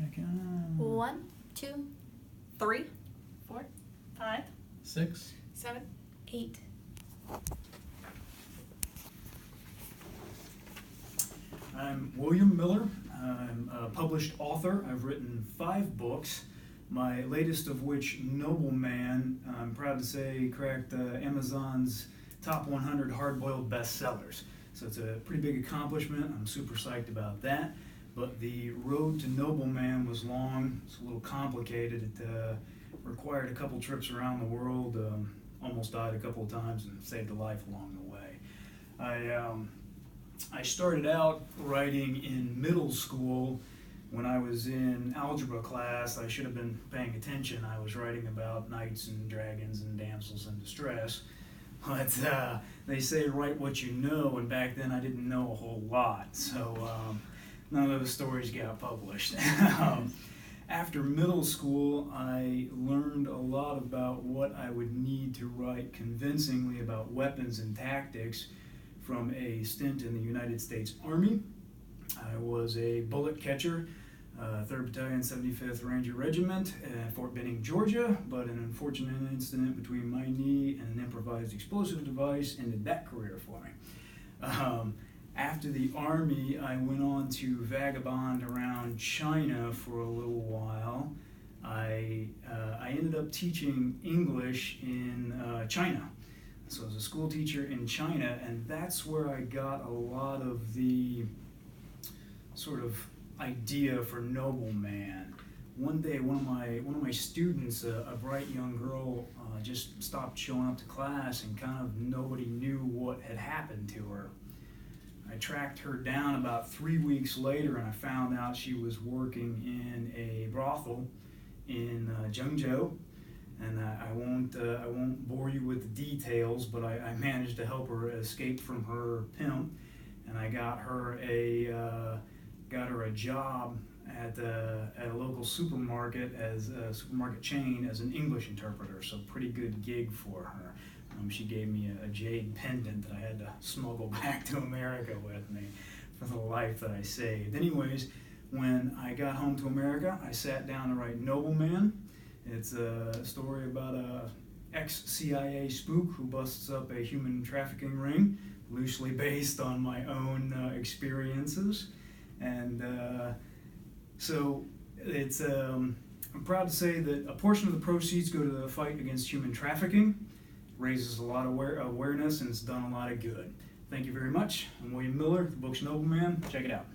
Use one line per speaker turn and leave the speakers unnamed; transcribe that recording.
Second.
1, 2, 3, 4, 5,
6.
7, 8.
I'm William Miller. I'm a published author. I've written 5 books, my latest of which, Nobleman, I'm proud to say, cracked Amazon's top 100 hard-boiled bestsellers. So it's a pretty big accomplishment. I'm super psyched about that. But the road to Nobleman was long. It's a little complicated. It required a couple trips around the world. Almost died a couple of times and saved a life along the way. I started out writing in middle school. When I was in algebra class, I should have been paying attention. I was writing about knights and dragons and damsels in distress. But they say write what you know, and back then I didn't know a whole lot, so none of those stories got published. After middle school, I learned a lot about what I would need to write convincingly about weapons and tactics from a stint in the United States Army. I was a bullet catcher, 3rd Battalion, 75th Ranger Regiment at Fort Benning, Georgia, but an unfortunate incident between my knee and an improvised explosive device ended that career for me. After the Army, I went on to vagabond around China for a little while. I ended up teaching English in China. So I was a school teacher in China, and that's where I got a lot of the sort of idea for Nobleman. One day, one of my students, a bright young girl, just stopped showing up to class, and kind of nobody knew what had happened to her. I tracked her down about 3 weeks later, and I found out she was working in a brothel in Zhengzhou. And I won't bore you with the details, but I managed to help her escape from her pimp, and I got her a job at a local supermarket as a supermarket chain as an English interpreter. So pretty good gig for her. She gave me a jade pendant that I had to smuggle back to America with me for the life that I saved. Anyways, when I got home to America, I sat down to write Nobleman. It's a story about a ex-CIA spook who busts up a human trafficking ring, loosely based on my own experiences. And so it's, I'm proud to say that a portion of the proceeds go to the fight against human trafficking. Raises a lot of awareness, and it's done a lot of good. Thank you very much. I'm William Miller. The book's Nobleman. Check it out.